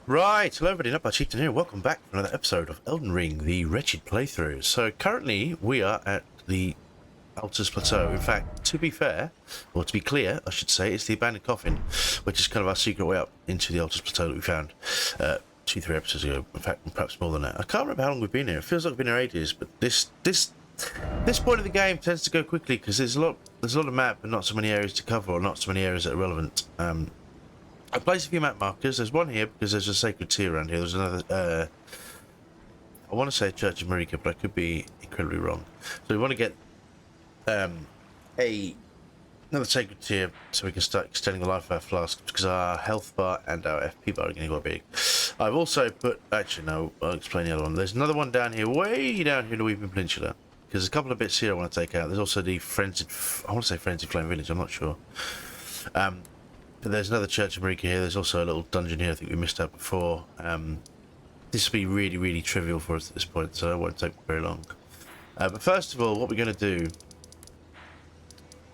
Right, hello everybody, Not Chieftain here. Welcome back to another episode of Elden Ring, the Wretched playthrough. So currently we are at the Altus Plateau. In fact, to be fair, or to be clear, I should say, it's the Abandoned Coffin, which is kind of our secret way up into the Altus Plateau that we found 2-3 episodes ago. In fact, perhaps more than that. I can't remember how long we've been here. It feels like we've been here ages, but this point of the game tends to go quickly because there's a lot of map and not so many areas to cover, or not so many areas that are relevant. I placed a few map markers. There's one here because there's a sacred tea around here. There's another, I want to say Church of Marika, but I could be incredibly wrong. So we want to get another sacred tier so we can start extending the life of our flasks because our health bar and our FP bar are getting quite big. I've also put, actually no, I'll explain the other one. There's another one down here, way down here in the Weeping Peninsula. Because there's a couple of bits here I want to take out. There's also the Frenzied, I want to say Frenzied Flame Village, I'm not sure. But there's another Church of Marika here. There's also a little dungeon here I think we missed out before. This will be really, really trivial for us at this point, so it won't take very long. But first of all, what we're going to do,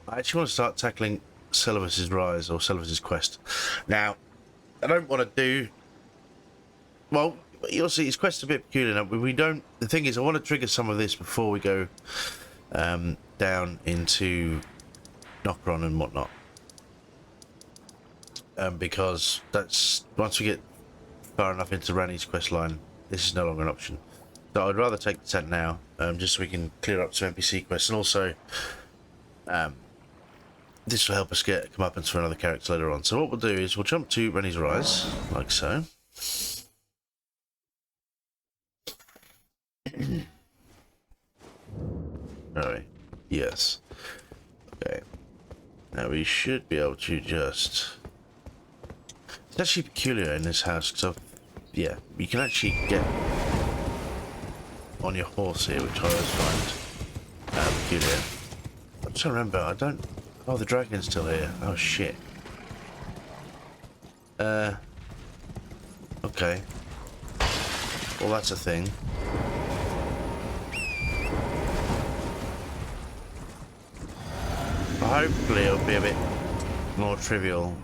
I actually want to start tackling Seluvis's Rise, or Seluvis's Quest. Now, I don't want to do... Well, you'll see, his quest's a bit peculiar. Now, we don't... The thing is, I want to trigger some of this before we go down into Nokron and whatnot. Because that's... Once we get far enough into Ranni's quest line, this is no longer an option. So I'd rather take the tent now, just so we can clear up some NPC quests, and also... this will help us get comeuppance for another character later on. So what we'll do is we'll jump to Ranni's Rise, like so. Alright, yes. Okay. Now we should be able to just... It's actually peculiar in this house, because yeah, you can actually get on your horse here, which I always find peculiar. I'm trying to remember, I don't... Oh, the dragon's still here. Oh, shit. Okay. Well, that's a thing. Hopefully it'll be a bit more trivial.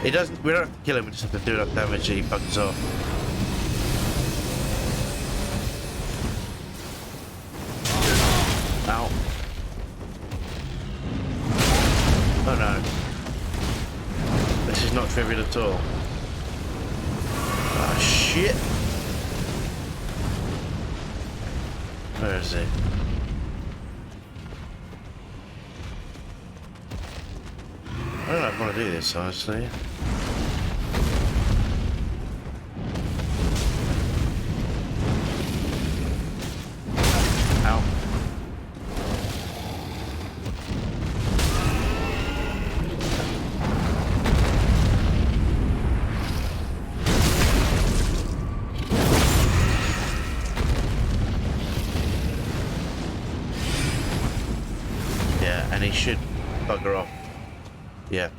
It doesn't... We don't have to kill him, we just have to do enough damage that he bugs off. Ow. Oh no. This is not trivial at all. Ah, shit. Where is he? I don't know if I want to do this, honestly. Ow. Yeah, and he should bugger off. Yeah,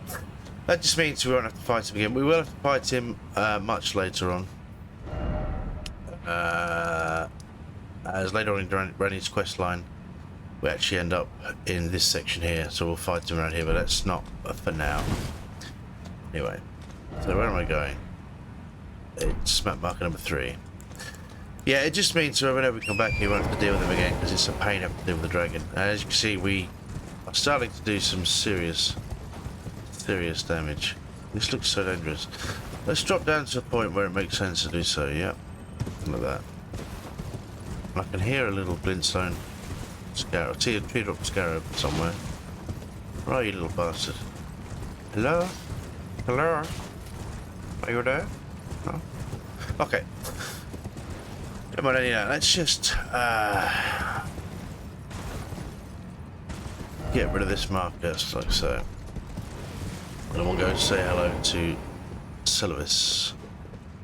that just means we won't have to fight him again. We will have to fight him much later on. As later on in Ranni's quest line, we actually end up in this section here, so we'll fight him around here, but that's not for now. Anyway, so where am I going? It's map marker number 3. Yeah, it just means whenever we come back here, we won't have to deal with him again, because it's a pain having to deal with the dragon. And as you can see, we are starting to do some serious damage. This looks so dangerous. Let's drop down to a point where it makes sense to do so. Yep, like that. I can hear a little glintstone scarab, teardrop scarab somewhere. Where are you, little bastard? Hello? Hello? Are you there? No? Okay. Come on, anyhow, let's just get rid of this marker, like so. And then we'll go say hello to Seluvis.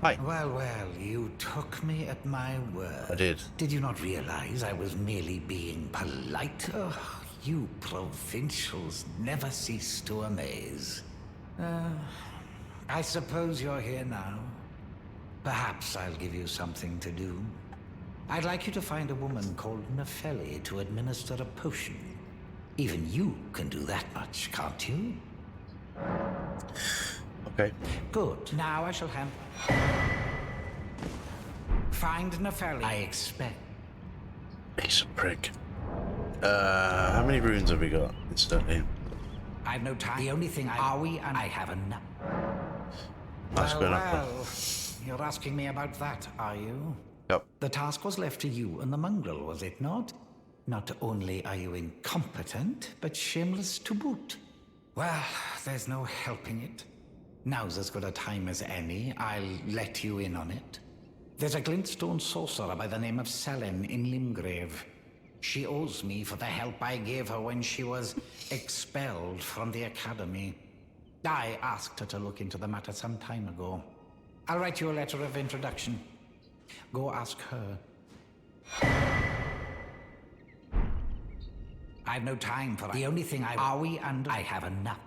Hi. Well, you took me at my word. I did. Did you not realize I was merely being polite? Oh, you provincials never cease to amaze. I suppose you're here now. Perhaps I'll give you something to do. I'd like you to find a woman called Nefeli to administer a potion. Even you can do that much, can't you? Okay. Good. Now I shall hand... Find Nefeli, I expect. He's a prick. How many runes have we got, incidentally? I've no time. The only thing are we, and I have enough. That's good enough. Well, you're asking me about that, are you? Yep. The task was left to you and the mongrel, was it not? Not only are you incompetent, but shameless to boot. Well, there's no helping it. Now's as good a time as any. I'll let you in on it. There's a glintstone sorcerer by the name of Selene in Limgrave. She owes me for the help I gave her when she was expelled from the academy. I asked her to look into the matter some time ago. I'll write you a letter of introduction. Go ask her. I've no time for that. The only thing I have enough.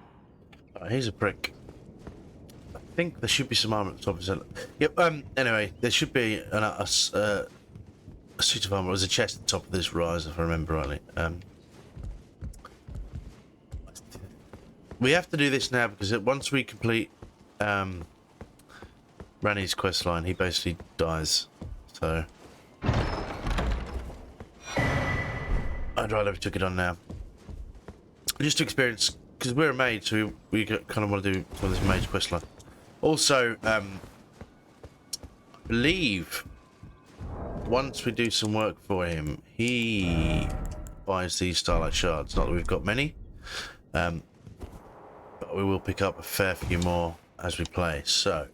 He's a prick. I think there should be some armament obviously. Yep. Anyway, there should be a suit of armor. There's a chest at the top of this rise, if I remember rightly. We have to do this now because once we complete Ranni's quest line, he basically dies. So I'd rather we took it on now, just to experience, because we're a mage, so we kind of want to do some of this mage quest line. Also, I believe once we do some work for him, he buys these Starlight Shards. Not that we've got many, but we will pick up a fair few more as we play. So,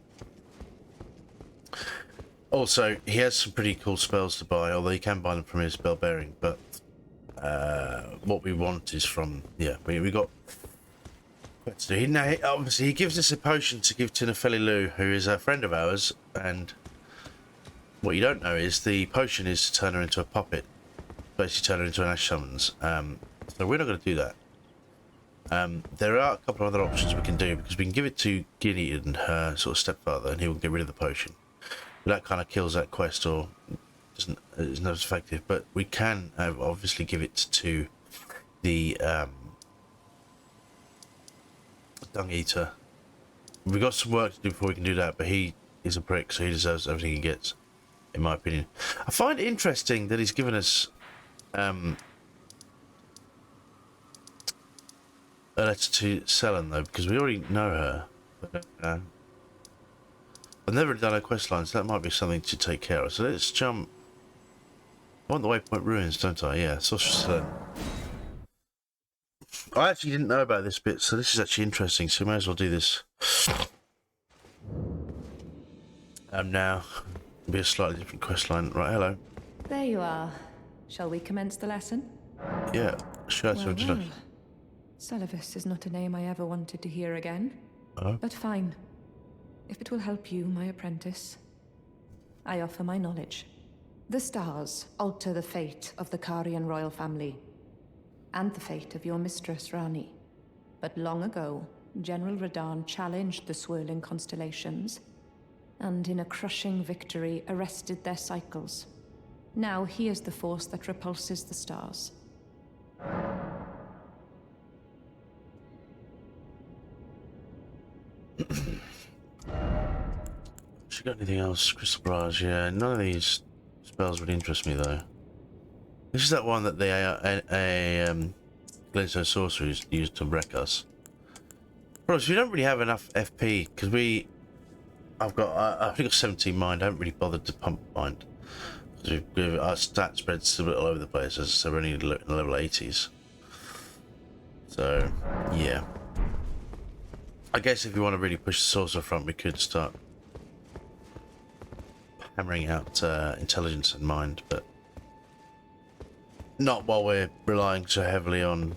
also, he has some pretty cool spells to buy, although you can buy them from his spell bearing, but what we want is from, yeah, we got quite to do. Now, obviously, he gives us a potion to give to Nefeli Lu, who is a friend of ours, and what you don't know is the potion is to turn her into a puppet, basically turn her into an Ash Summons. So we're not going to do that. There are a couple of other options we can do, because we can give it to Gideon, her sort of stepfather, and he will get rid of the potion. That kind of kills that quest, or is not as effective. But we can obviously give it to the Dung Eater. We've got some work to do before we can do that, but he is a prick, so he deserves everything he gets, in my opinion. I find it interesting that he's given us a letter to Selene, though, because we already know her. But, I've never done a quest line, so that might be something to take care of. So let's jump. I want the Waypoint Ruins, don't I? Yeah, Sorcerer's Selene. I actually didn't know about this bit, so this is actually interesting, so we may as well do this. Now, it'll be a slightly different quest line. Right, hello. There you are. Shall we commence the lesson? Yeah, sure. Well, well. Seluvis is not a name I ever wanted to hear again. Oh. But fine. If it will help you, my apprentice, I offer my knowledge. The stars alter the fate of the Karian royal family, and the fate of your mistress, Rani. But long ago, General Radahn challenged the swirling constellations, and in a crushing victory arrested their cycles. Now he is the force that repulses the stars. She got anything else? Crystal Barrage, yeah. None of these spells really interest me, though. This is that one that the Glintstone Sorcerer used to wreck us. Bros, we don't really have enough FP, because I've got 17 mind. I haven't really bothered to pump mind. Our stat spread's a bit all over the place, so we're only in the level 80s. So, yeah. I guess if you want to really push the Sorcerer front, we could start hammering out intelligence and mind, but not while we're relying so heavily on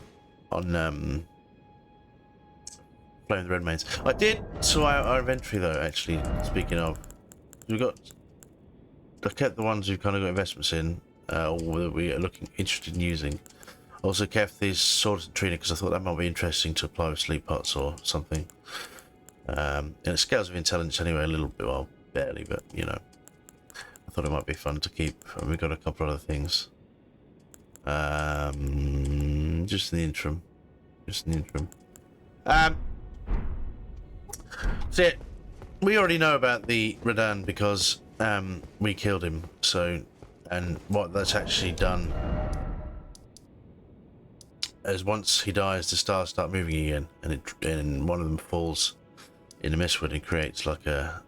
Flame of the Red Mains. I did sort out our inventory, though, actually, speaking of. I kept the ones we've kind of got investments in, or that we are interested in using. Also kept these Swords of Trina, because I thought that might be interesting to apply with sleep pots or something. And it scales with intelligence anyway, a little bit, well, barely, but, you know. I thought it might be fun to keep, and we've got a couple of other things. Just in the interim. Just in the interim. Um. So yeah, we already know about the Radan because we killed him. So, and what that's actually done is once he dies, the stars start moving again, and one of them falls in the Mistwood and creates like a.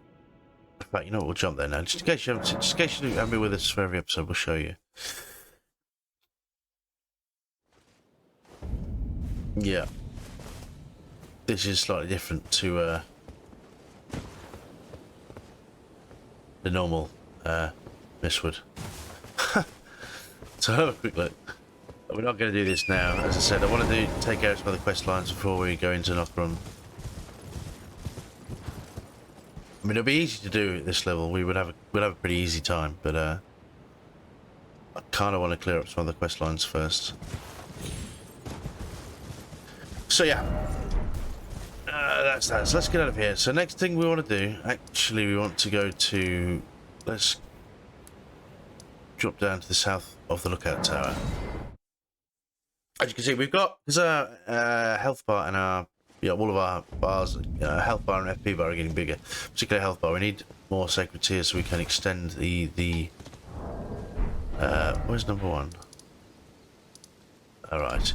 In fact, you know what? We'll jump there now. Just in case you haven't been with us for every episode, we'll show you. Yeah. This is slightly different to the normal Mistwood. So have a quick look. We're not going to do this now. As I said, I want to take out some of the quest lines before we go into Nokron. I mean, it'll be easy to do at this level. We'll have a pretty easy time, but I kind of want to clear up some of the quest lines first. So yeah, that's that. So let's get out of here. So next thing we want to do, actually, we want to go to. Let's drop down to the south of the lookout tower. As you can see, we've got our health bar and our all of our bars, health bar and FP bar are getting bigger. Particularly health bar, we need more sacred tears so we can extend the where's number one? All right,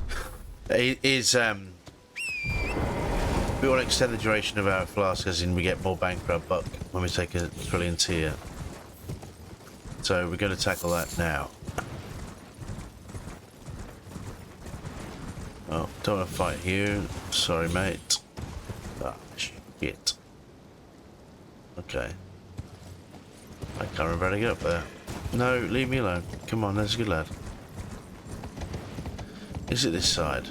it is we want to extend the duration of our flask, as in we get more bang for our buck when we take a trillion tier. So we're going to tackle that now. Oh, don't want to fight you. Sorry, mate. Ah, shit. Okay. I can't remember how to get up there. No, leave me alone. Come on, there's a good lad. Is it this side?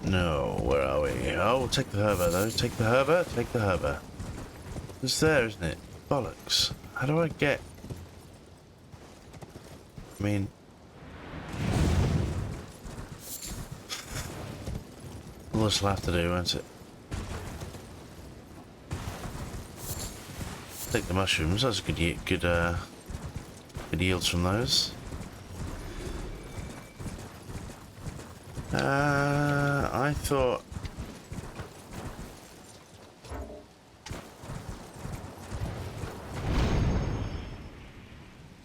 No, where are we? Oh, we'll take the herber though. Take the herber, take the herber. It's there, isn't it? Bollocks. How do I get... I mean... All this will have to do, won't it? Take the mushrooms, that's a good yields from those. I thought...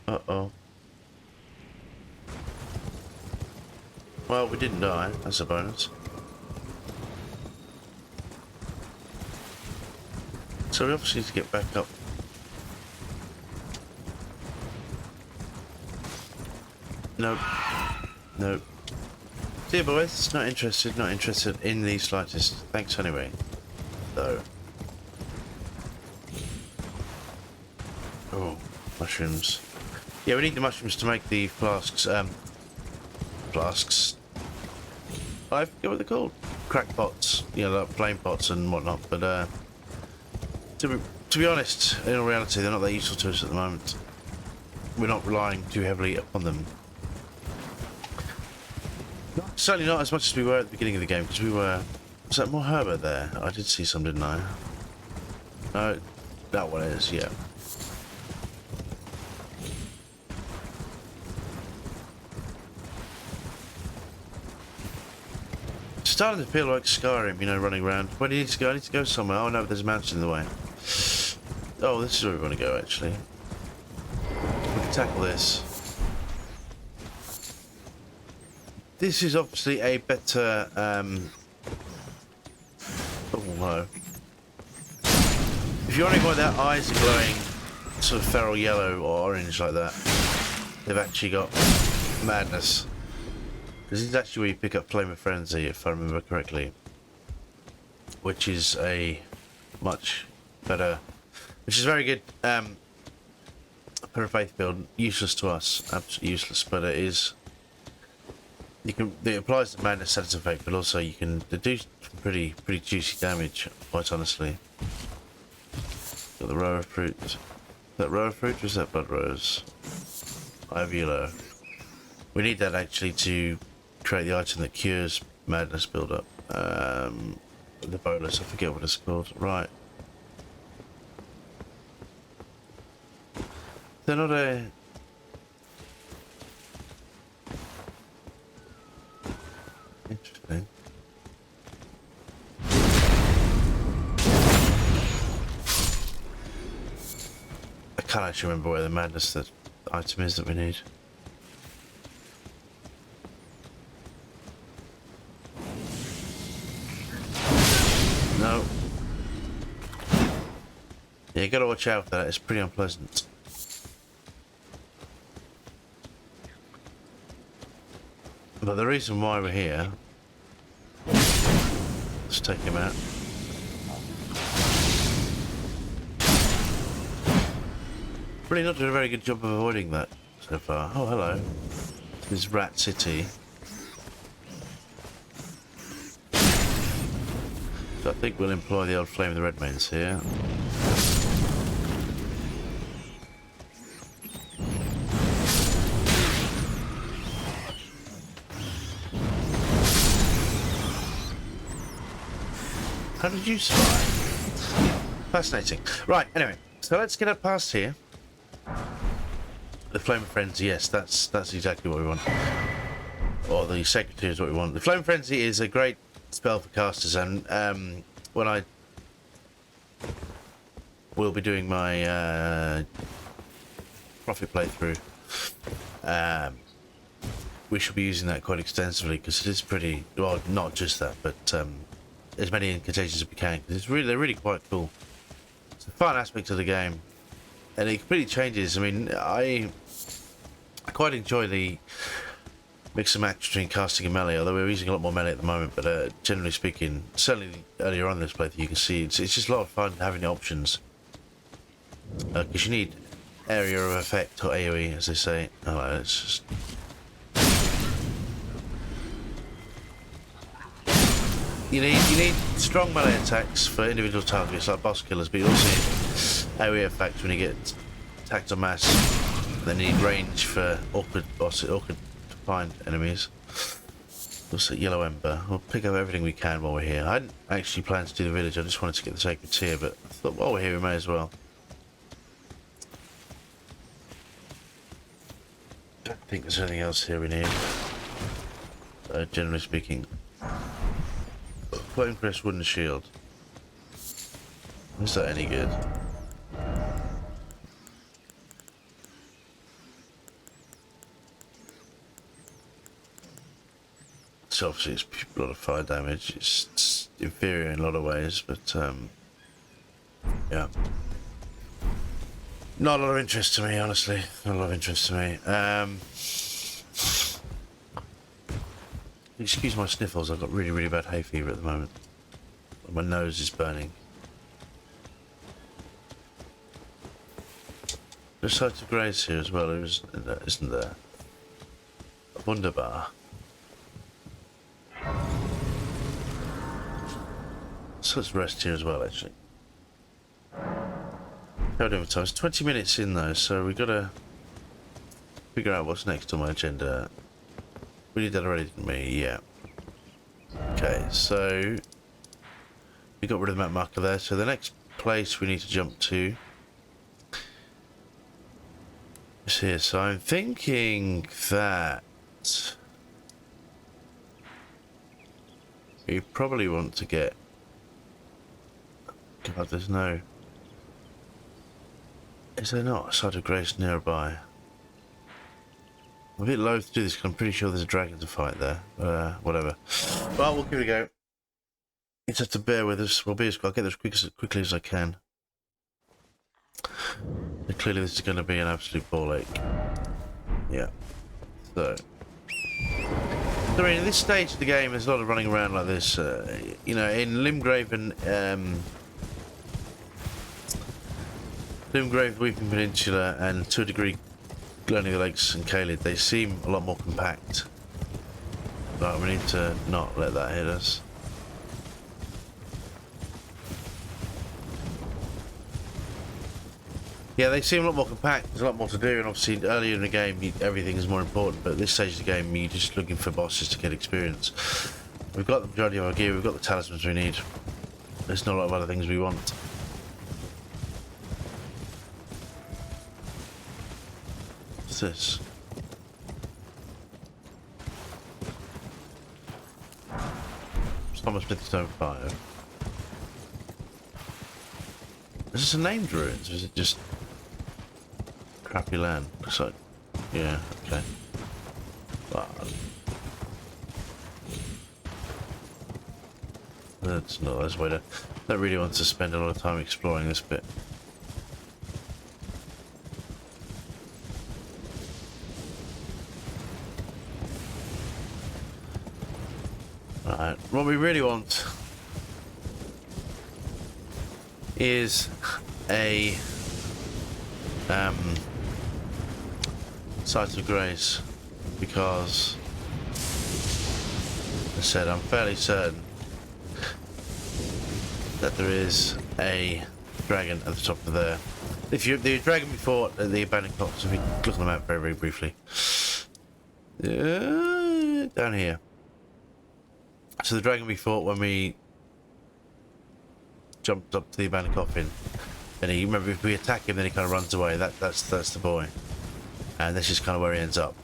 Uh-oh. Well, we didn't die, that's a bonus. So we obviously need to get back up. Nope. Nope. Dear boys, not interested in the slightest. Thanks anyway. Though. Oh, mushrooms. Yeah, we need the mushrooms to make the flasks, flasks. I forget what they're called. Crack pots, you know, like flame pots and whatnot, but, to be honest, in all reality, they're not that useful to us at the moment. We're not relying too heavily upon them. Certainly not as much as we were at the beginning of the game, because we were... Was that more herber there? I did see some, didn't I? No, that one is, yeah. It's starting to feel like Skyrim, you know, running around. Where do you need to go? I need to go somewhere. Oh no, there's a mountain in the way. Oh, this is where we want to go, actually. We can tackle this. This is obviously a better, oh no. If you're wondering why their eyes are glowing sort of feral yellow or orange like that, they've actually got madness. This is actually where you pick up Flame of Frenzy, if I remember correctly. Which is a much better, which is very good, for a faith build. Useless to us, absolutely useless, but it is... it applies the madness status effect, but also you can do pretty juicy damage, quite honestly. Got the row of fruit. Is that row of fruit or is that blood rose? Ivy yellow. We need that actually to create the item that cures madness build up. The bolus, I forget what it's called. Right. They're not a... can't actually remember where the madness that item is that we need. No. Yeah, you gotta watch out for that, it's pretty unpleasant. But the reason why we're here... Let's take him out. Really not doing a very good job of avoiding that so far. Oh, hello. This is Rat City. So I think we'll employ the old Flame of the Redmanes here. How did you survive? Fascinating. Right, anyway, so let's get up past here. The Flame of Frenzy, yes, that's exactly what we want. Or the Secretary is what we want. The Flame of Frenzy is a great spell for casters, and when I will be doing my Prophet playthrough, we should be using that quite extensively because it is pretty, well, not just that, but as many incantations as we can, because they're really quite cool. It's a fun aspect of the game, and it completely changes. I mean, I quite enjoy the mix and match between casting and melee, although we're using a lot more melee at the moment, but generally speaking, certainly earlier on in this playthrough, you can see it's just a lot of fun having the options, because you need area of effect, or AoE as they say. Oh, it's just... You need strong melee attacks for individual targets like boss killers, but you also need AoE effects when you get attacked en masse. Then you need range for awkward to find enemies. Also Yellow Ember. We'll pick up everything we can while we're here. I didn't actually plan to do the village, I just wanted to get the Sacred Tear, but I thought while we're here we may as well. I don't think there's anything else here we need. Generally speaking. Flamecrest Wooden Shield. Is that any good? So obviously it's a lot of fire damage. It's inferior in a lot of ways, but yeah. Not a lot of interest to me, honestly. Not a lot of interest to me. Excuse my sniffles, I've got really, really bad hay fever at the moment. My nose is burning. There's sites of grace here as well, isn't there? Wunderbar. So let's rest here as well, actually. How do we have time? It's 20 minutes in though, so we've got to figure out what's next on my agenda. We did that already, didn't we? Yeah. Okay, so we got rid of the map marker there. So the next place we need to jump to is here. So I'm thinking that we probably want to get... God, there's no... Is there not a site of grace nearby? I'm a bit loath to do this because I'm pretty sure there's a dragon to fight there. Whatever. Well, we'll give it a go. You just have to bear with us. I'll get there as quickly as I can. But clearly this is going to be an absolute ball ache. Yeah. So... I mean, at this stage of the game, there's a lot of running around like this. You know, in Limgrave and... Limgrave, Weeping Peninsula, and to a degree Glen of the Lakes and Caelid, they seem a lot more compact. But we need to not let that hit us. Yeah, they seem a lot more compact, there's a lot more to do, and obviously earlier in the game everything is more important, but at this stage of the game you're just looking for bosses to get experience. We've got the majority of our gear, we've got the talismans we need. There's not a lot of other things we want. What's this? Thomas Smith Stone 5. Is this a named ruins, or is it just... crappy land. Looks like, yeah, okay. But that's not that's way to. Don't really want to spend a lot of time exploring this bit. Right, what we really want is a site of grace, because as I said, I'm fairly certain that there is a dragon at the top of there. If you the dragon we fought at the abandoned copse, if we look on the map very, very briefly, down here. So the dragon we fought when we jumped up to the abandoned coffin, and he, remember, if we attack him, then he kind of runs away. That's the boy, and this is kind of where he ends up.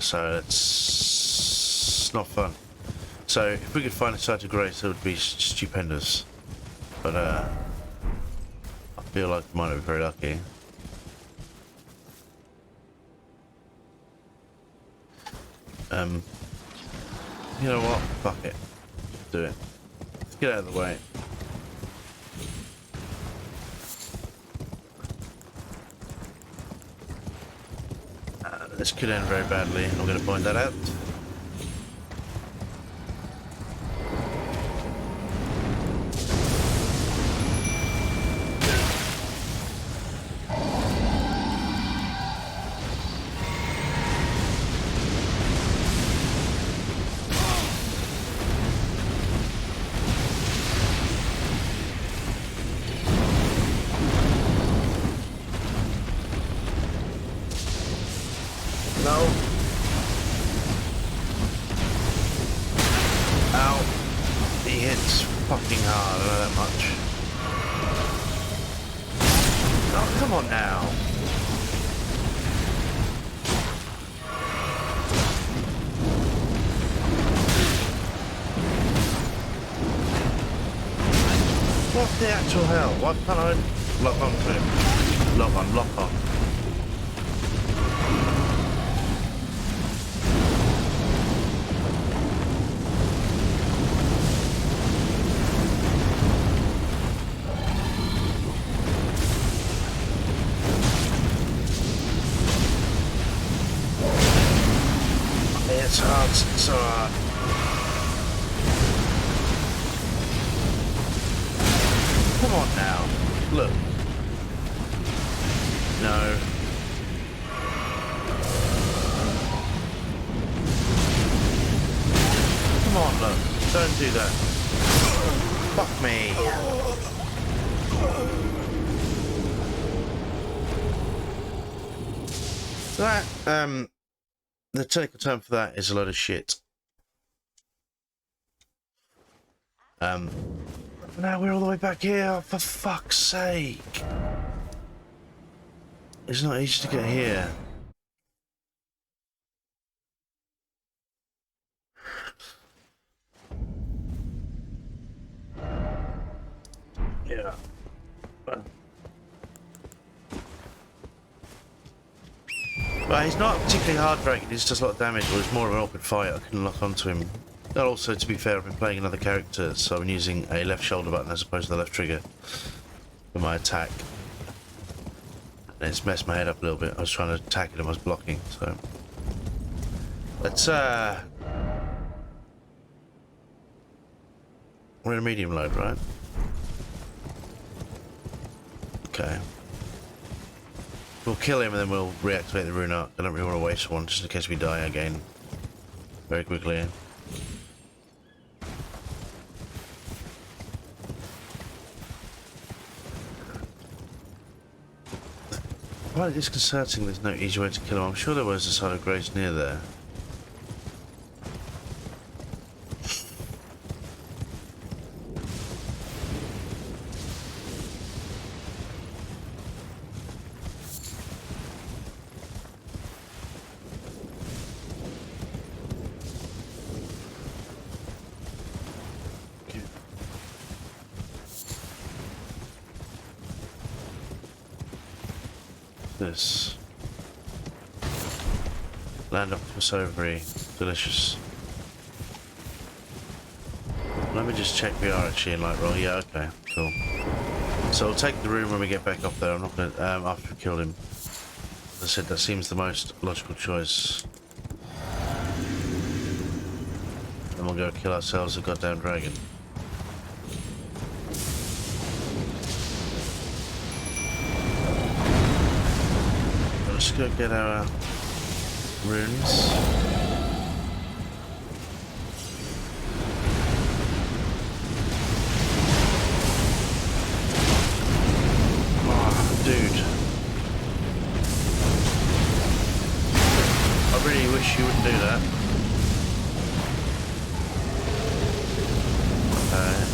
So it's not fun. So if we could find a site of grace, that would be stupendous. But I feel like we might not be very lucky. You know what? Fuck it. Do it. Let's get out of the way. This could end very badly. I'm going to point that out. No. Ow. He hits fucking hard, I know that much. Oh, come on now. What the actual hell? Why can't I lock on to him? Lock on. It's hard, it's so hard. Come on now. Look. No. Come on, look. Don't do that. Fuck me. So that, the technical term for that is a load of shit. Now we're all the way back here, for fuck's sake. It's not easy to get here. Yeah. But he's not a particularly hard dragon, he just does a lot of damage, or it's more of an awkward fight. I couldn't lock onto him. And also, to be fair, I've been playing another character, so I've been using a left shoulder button as opposed to the left trigger for my attack. And it's messed my head up a little bit. I was trying to attack it and I was blocking, so... Let's, we're in a medium load, right? Okay. We'll kill him and then we'll reactivate the rune arc. I don't really want to waste one just in case we die again very quickly. Quite disconcerting there's no easy way to kill him. I'm sure there was a site of grace near there. this? Land octopus ovary. Delicious. Let me just check we are actually in light roll. Yeah, okay, cool. So we'll take the room when we get back up there. I'm not gonna after we killed him. As I said, that seems the most logical choice. Then we'll go kill ourselves a goddamn dragon. Let's go get our runes. Dude. I really wish you wouldn't do that. Okay.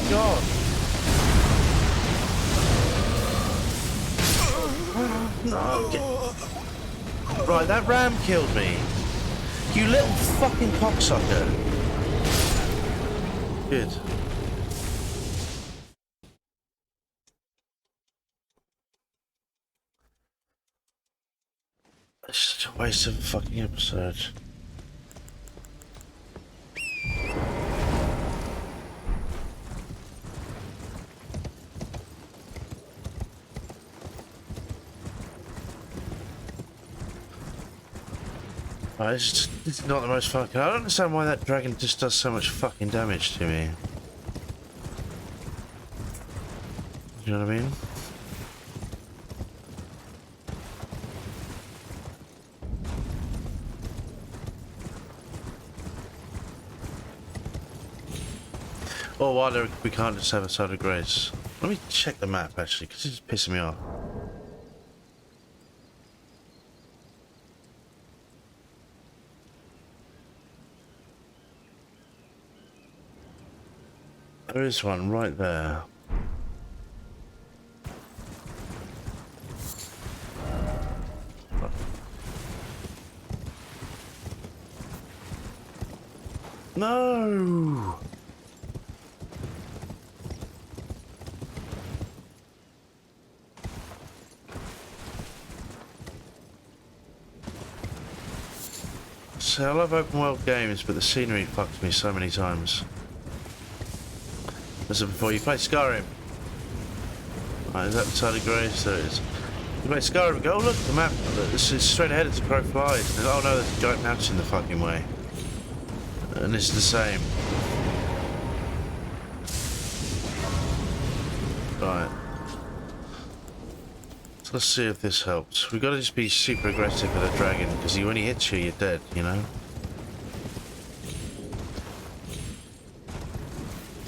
God. No, right, that ram killed me. You little fucking cocksucker. Good. It's such a waste of a fucking episode. This is not the most fucking. I don't understand why that dragon just does so much fucking damage to me. You know what I mean? Or why we can't just have a side of grace. Let me check the map actually, because it's pissing me off. There is one right there. No! So I love open world games, but the scenery fucks me so many times. As before, you play Skyrim. Right, is that the side of grace? There it is. You play Skyrim, go, oh look, the map, this is straight ahead, it's a crow flies. And, oh no, there's a giant mountain in the fucking way. And it's the same. Right. So let's see if this helps. We've got to just be super aggressive with a dragon, because when he hits you, you're dead, you know?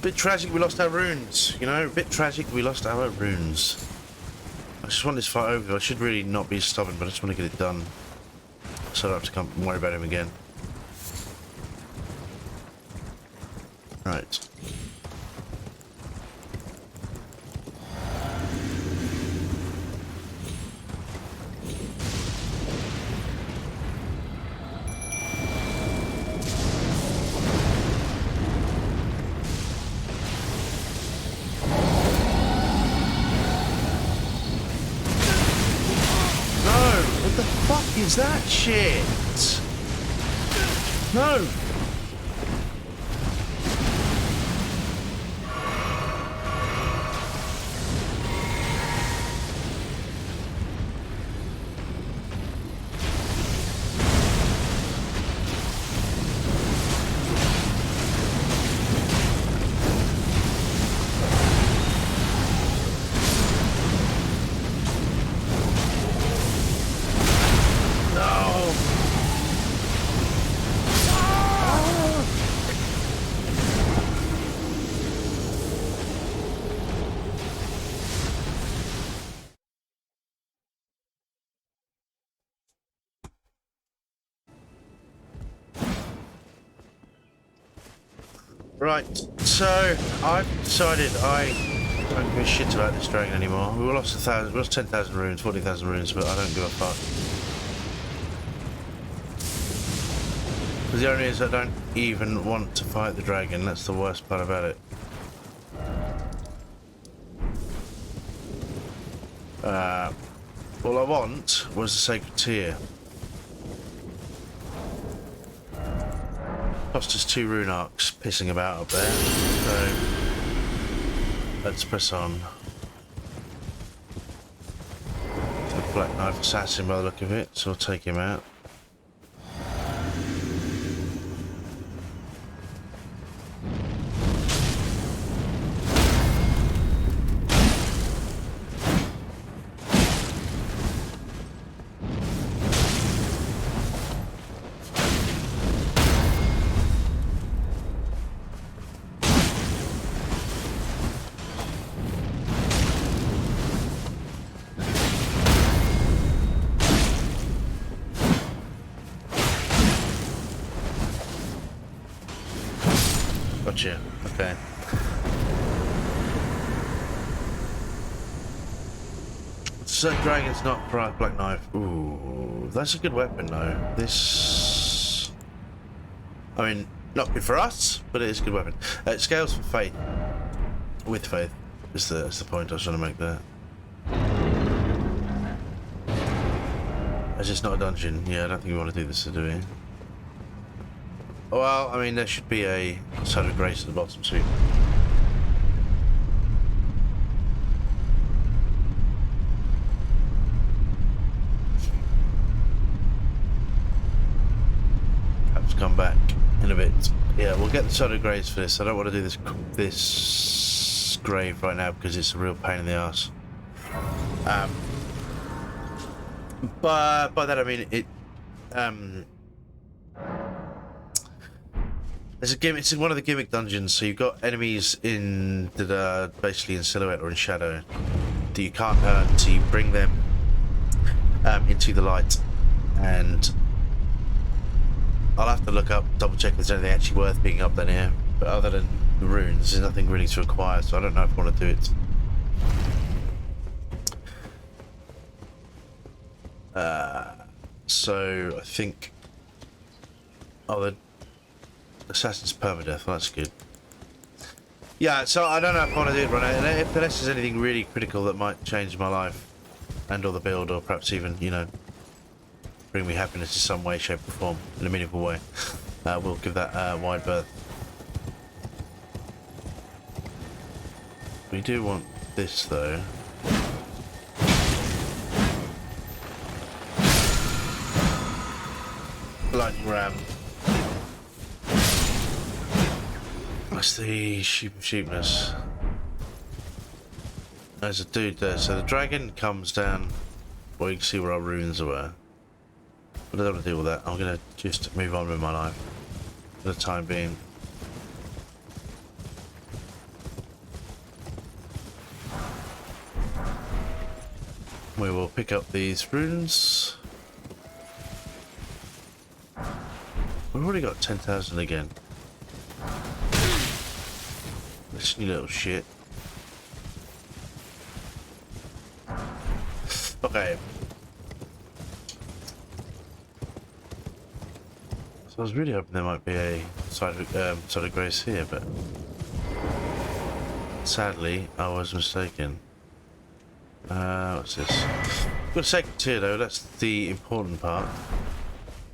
Bit tragic we lost our runes, you know? A bit tragic we lost our runes. I just want this fight over. I should really not be stubborn, but I just want to get it done. So I don't have to come and worry about him again. Right. Is that shit? No! Right, so I've decided I don't give a shit about this dragon anymore. We lost 10,000 runes, 40,000 runes, but I don't give a fuck. Because the only is I don't even want to fight the dragon. That's the worst part about it. All I want was the Sacred Tear. Cost us 2 rune arcs pissing about up there. So let's press on. The Black Knife Assassin by the look of it, so we'll take him out. Gotcha. Okay. So dragon's not bright Black Knife. Ooh, that's a good weapon though. This, I mean, not good for us, but it is a good weapon. It scales for faith. With faith is the point I was trying to make there. It's just not a dungeon. Yeah, I don't think we want to do this, do we? Well, I mean, there should be a Sword of Grace at the bottom too. Perhaps come back in a bit. Yeah, we'll get the Sword of Grace for this. I don't want to do this grave right now because it's a real pain in the ass. But by that I mean it. There's a gimmick. It's in one of the gimmick dungeons, so you've got enemies in that are basically in silhouette or in shadow that you can't hurt until you bring them into the light. And I'll have to look up, double check if there's anything actually worth being up there here. But other than the runes, there's nothing really to acquire, so I don't know if I want to do it. So I think, the Assassin's Permadeath, well, that's good. Yeah, so I don't know if I want to do it right now, unless there's anything really critical that might change my life and or the build, or perhaps even, you know, bring me happiness in some way, shape or form, in a meaningful way. We'll give that wide berth. We do want this though. Lightning ram. That's the sheep of sheepness. There's a dude there. So the dragon comes down. Well, you can see where our runes were. But I don't want to deal with that. I'm going to just move on with my life for the time being. We will pick up these runes. We've already got 10,000 again. This new little shit. Okay. So I was really hoping there might be a side of grace here, but sadly I was mistaken. What's this? We've got a Sacred Tear though, that's the important part.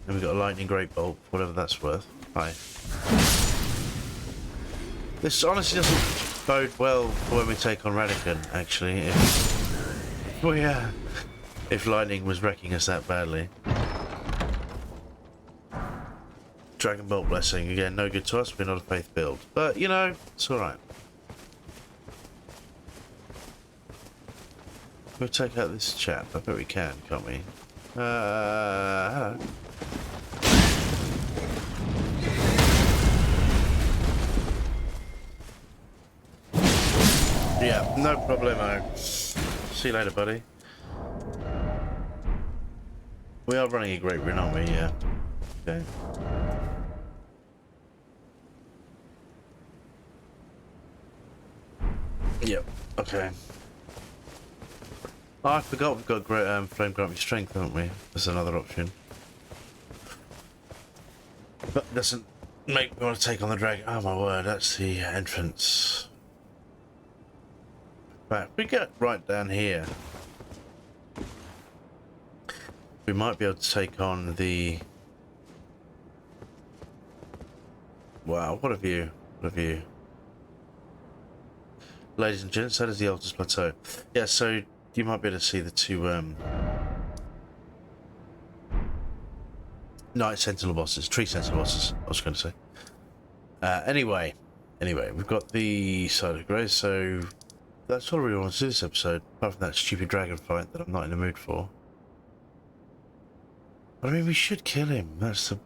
And we've got a lightning great bolt, whatever that's worth. Hi. This honestly doesn't bode well for when we take on Radagon, actually. If lightning was wrecking us that badly. Dragon Bolt Blessing, again, no good to us, we're not a faith build. But, you know, it's alright. We'll take out this chap. I bet we can, can't we? Hello. Yeah, no problemo. See you later, buddy. We are running a great run, aren't we? Yeah. Okay. Yep. Okay. Oh, I forgot we've got great flame grant me strength, haven't we? That's another option. But it doesn't make me want to take on the dragon. Oh my word, that's the entrance. Right, if we get right down here, we might be able to take on the... Wow, what a view. What a view. Ladies and gents, that is the Altus Plateau. Yeah, so you might be able to see the two Night Sentinel bosses, Tree Sentinel bosses, I was going to say. Anyway, we've got the Side of Grey, so that's all we want to do this episode, apart from that stupid dragon fight that I'm not in the mood for. But I mean, we should kill him, that's the...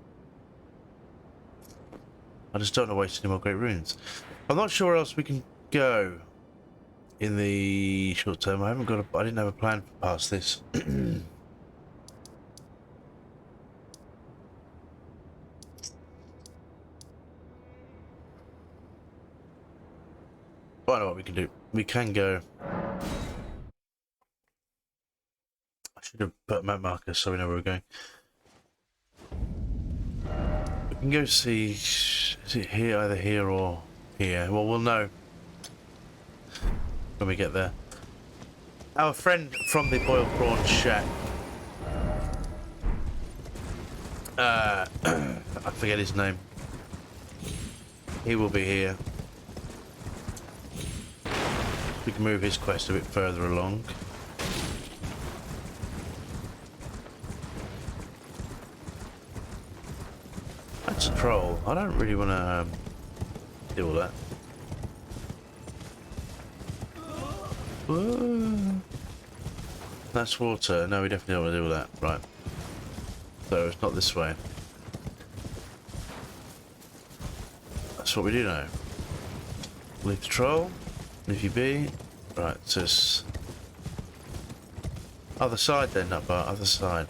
I just don't want to waste any more great runes. I'm not sure where else we can go in the short term. I didn't have a plan for past this. I know what we can do. We can go. I should have put a map marker so we know where we're going. We can go see. Is it here, either here or here? Well, we'll know when we get there. Our friend from the Boiled Prawn Shack. I forget his name. He will be here. We can move his quest a bit further along. That's a troll. I don't really want to do all that. Whoa. That's water. No, we definitely don't want to do all that. Right. So it's not this way. That's what we do now. Leave the troll. If you be right, so it's other side then, not bar, other side.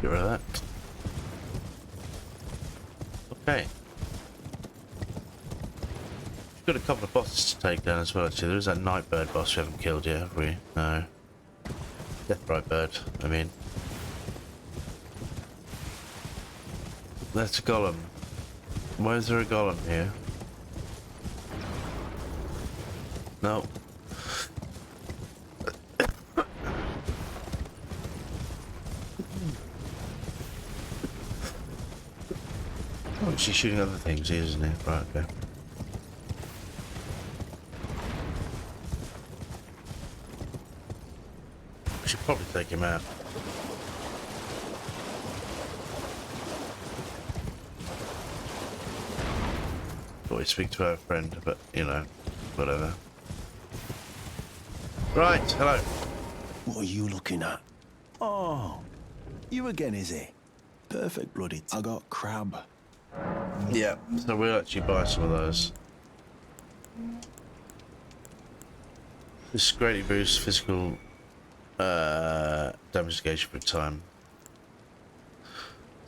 Get rid of that. Okay. We've got a couple of bosses to take down as well, actually. There's that Nightbird boss we haven't killed yet, have we? No. Deathbright Bird, I mean. That's a golem. Why is there a golem here? No. Oh, she's shooting other things, isn't it? Right, okay. We should probably take him out. Thought we'd speak to our friend, but, you know, whatever. Right, hello. What are you looking at? Oh, you again, is it? Perfect, bloody. I got crab. Yeah, so we'll actually buy some of those. This greatly boosts physical damage gauge for time.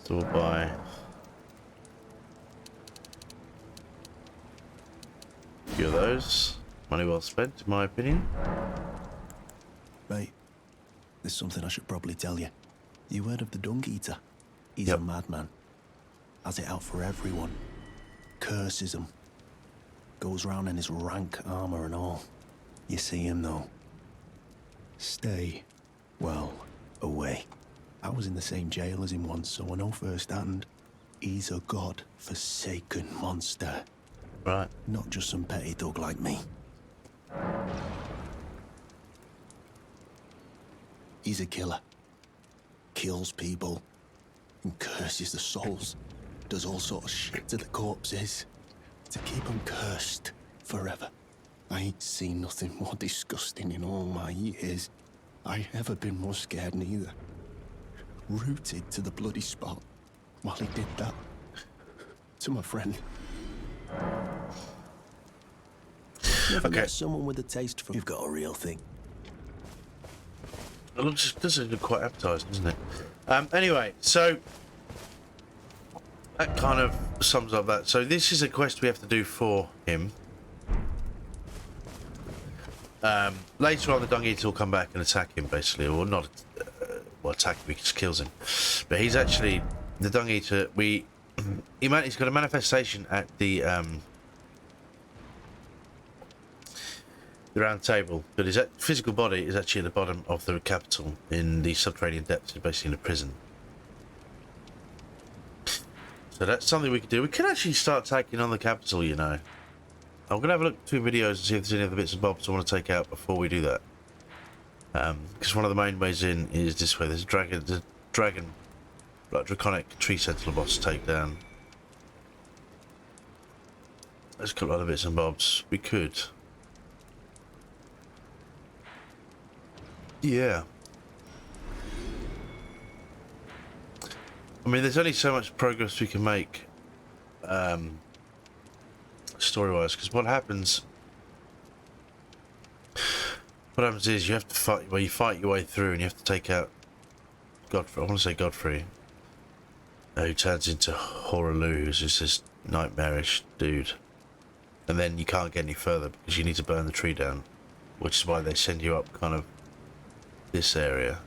So we'll buy a few of those. Money well spent, in my opinion. Right, there's something I should probably tell you. You heard of the Dung Eater? He's Yep. a madman. Has it out for everyone. Curses them. Goes round in his rank armor and all. You see him though. Stay, well, away. I was in the same jail as him once, so I know firsthand. He's a god-forsaken monster. Right. Not just some petty thug like me. He's a killer. Kills people. And curses the souls. Does all sort of shit to the corpses. To keep them cursed forever. I ain't seen nothing more disgusting in all my years. I ever been more scared neither. Rooted to the bloody spot while he did that. to my friend. Never Okay. met someone with a taste for... You've got a real thing. It looks, this is quite appetizing, isn't it? Anyway, so that kind of sums up that. So this is a quest we have to do for him. Later on, the Dung Eater will come back and attack him, basically, or not. Well, attack him, he just kills him. But he's actually the Dung Eater. He's got a manifestation at the round table, but his physical body is actually at the bottom of the capital in the subterranean depths, basically in a prison. So that's something we could do. We could actually start attacking on the capital, you know. I'm going to have a look at 2 videos and see if there's any other bits and bobs I want to take out before we do that. Because one of the main ways in is this way. There's a dragon, like draconic tree sentinel boss to take down. There's a couple other bits and bobs. We could. Yeah. I mean, there's only so much progress we can make, story-wise, because what happens is you have to fight, well, you fight your way through and you have to take out Godfrey, I want to say Godfrey, who turns into Horalu, who's just this nightmarish dude. And then you can't get any further because you need to burn the tree down, which is why they send you up kind of this area.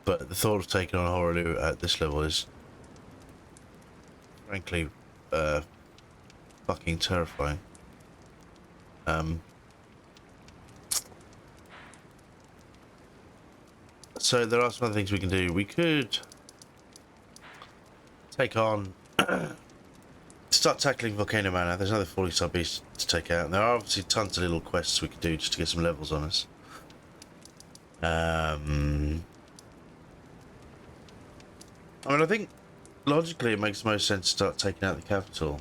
But the thought of taking on Horalu at this level is frankly fucking terrifying. So there are some other things we can do. We could take on start tackling Volcano Manor. There's another falling star beast to take out, and there are obviously tons of little quests we could do just to get some levels on us. I mean, I think logically it makes the most sense to start taking out the capital,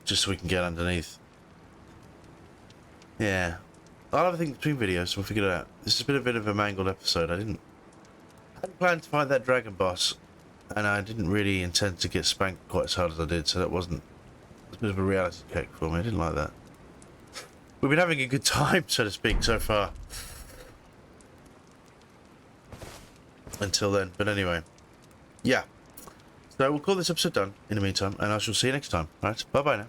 just so we can get underneath. Yeah, I'll have a think between videos. We'll figure it out. This has been a bit of a mangled episode. I hadn't planned to fight that dragon boss, and I didn't really intend to get spanked quite as hard as I did. So that wasn't. It's a bit of a reality check for me. I didn't like that. We've been having a good time, so to speak, so far. Until then, but anyway. Yeah. So we'll call this episode done in the meantime, and I shall see you next time. Alright, bye bye now.